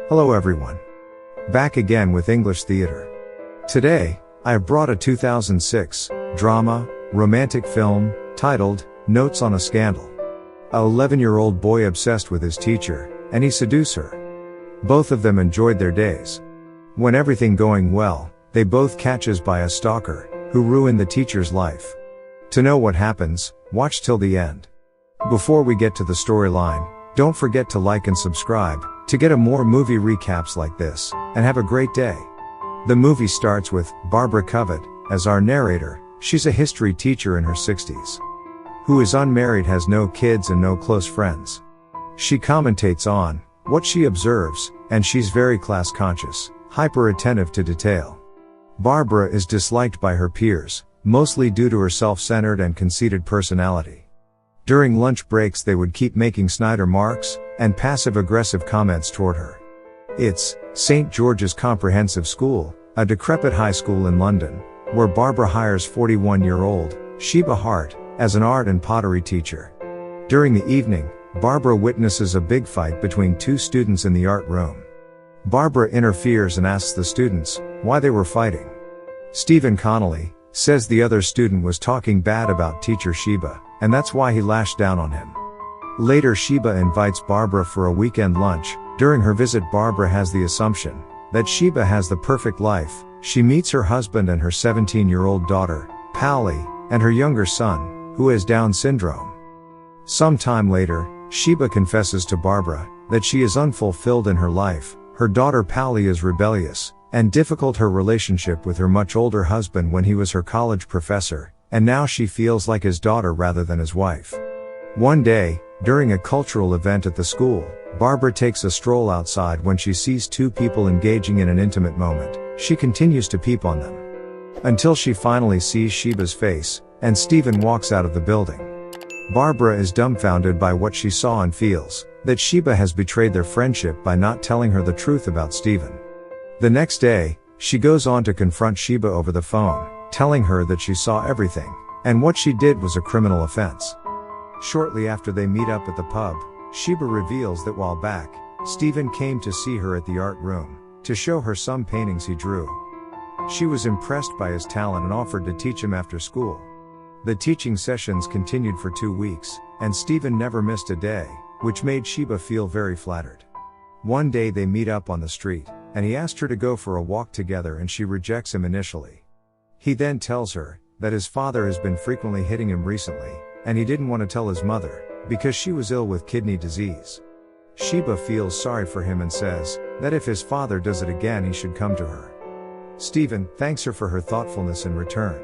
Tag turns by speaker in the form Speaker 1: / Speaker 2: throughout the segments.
Speaker 1: Hello everyone. Back again with English Theatre. Today, I have brought a 2006 drama, romantic film, titled, Notes on a Scandal. A 11-year-old boy obsessed with his teacher, and he seduced her. Both of them enjoyed their days. When everything going well, they both catches by a stalker, who ruined the teacher's life. To know what happens, watch till the end. Before we get to the storyline, don't forget to like and subscribe, to get a more movie recaps like this, and have a great day. The movie starts with Barbara Covett as our narrator. She's a history teacher in her 60s. Who is unmarried, has no kids and no close friends. She commentates on what she observes, and she's very class conscious, hyper attentive to detail. Barbara is disliked by her peers, mostly due to her self-centered and conceited personality. During lunch breaks they would keep making snide remarks and passive-aggressive comments toward her. It's St. George's Comprehensive School, a decrepit high school in London, where Barbara hires 41-year-old Sheba Hart as an art and pottery teacher. During the evening, Barbara witnesses a big fight between two students in the art room. Barbara interferes and asks the students why they were fighting. Stephen Connolly says the other student was talking bad about teacher Sheba, and that's why he lashed down on him. Later, Sheba invites Barbara for a weekend lunch. During her visit, Barbara has the assumption that Sheba has the perfect life. She meets her husband and her 17-year-old daughter, Pally, and her younger son, who has Down syndrome. Some time later, Sheba confesses to Barbara that she is unfulfilled in her life. Her daughter Pally is rebellious and difficult. Her relationship with her much older husband when he was her college professor, and now she feels like his daughter rather than his wife. One day, during a cultural event at the school, Barbara takes a stroll outside. When she sees two people engaging in an intimate moment, she continues to peep on them. Until she finally sees Sheba's face, and Stephen walks out of the building. Barbara is dumbfounded by what she saw and feels that Sheba has betrayed their friendship by not telling her the truth about Stephen. The next day, she goes on to confront Sheba over the phone, telling her that she saw everything, and what she did was a criminal offense. Shortly after they meet up at the pub, Sheba reveals that while back, Stephen came to see her at the art room, to show her some paintings he drew. She was impressed by his talent and offered to teach him after school. The teaching sessions continued for 2 weeks, and Stephen never missed a day, which made Sheba feel very flattered. One day they meet up on the street, and he asked her to go for a walk together, and she rejects him initially. He then tells her that his father has been frequently hitting him recently, and he didn't want to tell his mother, because she was ill with kidney disease. Sheba feels sorry for him and says that if his father does it again he should come to her. Stephen thanks her for her thoughtfulness in return.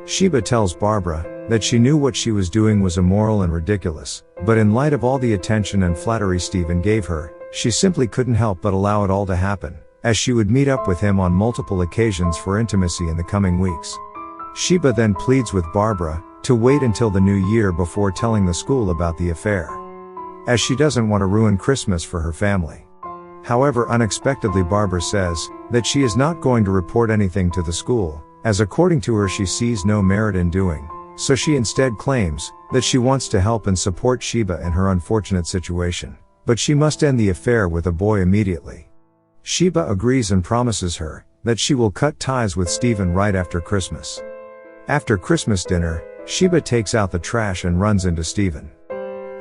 Speaker 1: Sheba tells Barbara that she knew what she was doing was immoral and ridiculous, but in light of all the attention and flattery Stephen gave her, she simply couldn't help but allow it all to happen, as she would meet up with him on multiple occasions for intimacy in the coming weeks. Sheba then pleads with Barbara to wait until the new year before telling the school about the affair, as she doesn't want to ruin Christmas for her family. However, unexpectedly Barbara says that she is not going to report anything to the school, as according to her she sees no merit in doing, so she instead claims that she wants to help and support Sheba in her unfortunate situation, but she must end the affair with a boy immediately. Sheba agrees and promises her that she will cut ties with Stephen right after Christmas. After Christmas dinner, Sheba takes out the trash and runs into Stephen.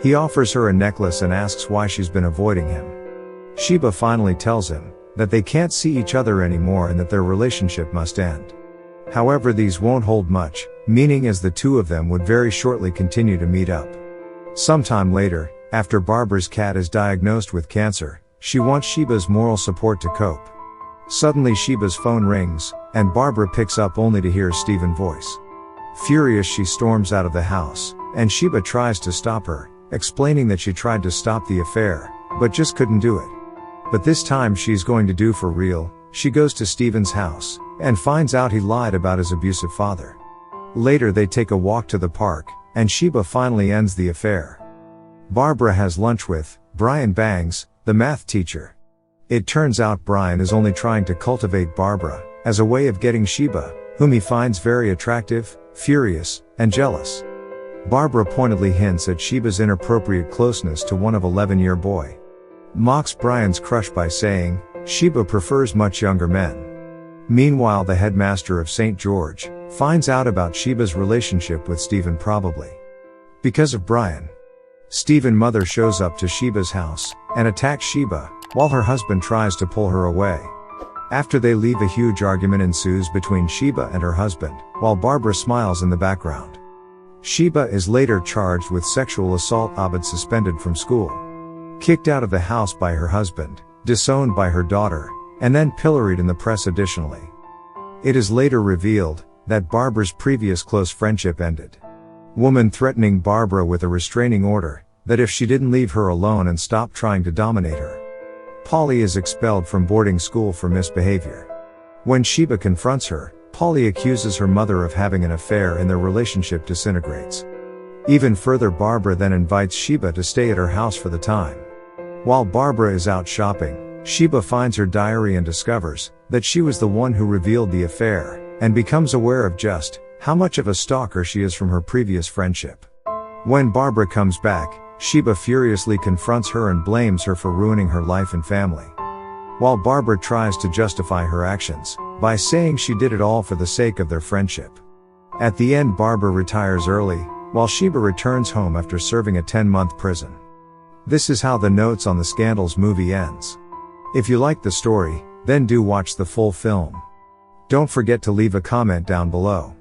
Speaker 1: He offers her a necklace and asks why she's been avoiding him. Sheba finally tells him that they can't see each other anymore and that their relationship must end. However, these won't hold much meaning, as the two of them would very shortly continue to meet up. Sometime later, after Barbara's cat is diagnosed with cancer, she wants Sheba's moral support to cope. Suddenly Sheba's phone rings, and Barbara picks up only to hear Stephen's voice. Furious, she storms out of the house, and Sheba tries to stop her, explaining that she tried to stop the affair, but just couldn't do it. But this time she's going to do for real. She goes to Stephen's house, and finds out he lied about his abusive father. Later they take a walk to the park, and Sheba finally ends the affair. Barbara has lunch with Brian Bangs, the math teacher. It turns out Brian is only trying to cultivate Barbara, as a way of getting Sheba, whom he finds very attractive, furious, and jealous. Barbara pointedly hints at Sheba's inappropriate closeness to one of 11-year boy. mocks Brian's crush by saying, "Sheba prefers much younger men." Meanwhile, the headmaster of St. George finds out about Sheba's relationship with Stephen, probably because of Brian. Stephen's mother shows up to Sheba's house and attacks Sheba, while her husband tries to pull her away. After they leave, a huge argument ensues between Sheba and her husband, while Barbara smiles in the background. Sheba is later charged with sexual assault, but suspended from school, kicked out of the house by her husband, disowned by her daughter, and then pilloried in the press additionally. It is later revealed that Barbara's previous close friendship ended. Woman threatening Barbara with a restraining order, that if she didn't leave her alone and stop trying to dominate her. Polly is expelled from boarding school for misbehavior. When Sheba confronts her, Polly accuses her mother of having an affair and their relationship disintegrates. Even further, Barbara then invites Sheba to stay at her house for the time. While Barbara is out shopping, Sheba finds her diary and discovers that she was the one who revealed the affair, and becomes aware of just how much of a stalker she is from her previous friendship. When Barbara comes back, Sheba furiously confronts her and blames her for ruining her life and family. While Barbara tries to justify her actions by saying she did it all for the sake of their friendship. At the end, Barbara retires early, while Sheba returns home after serving a 10-month prison. This is how the Notes on the Scandals movie ends. If you like the story, then do watch the full film. Don't forget to leave a comment down below.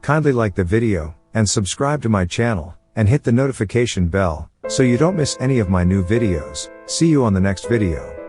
Speaker 1: Kindly like the video, and subscribe to my channel, and hit the notification bell, so you don't miss any of my new videos. See you on the next video.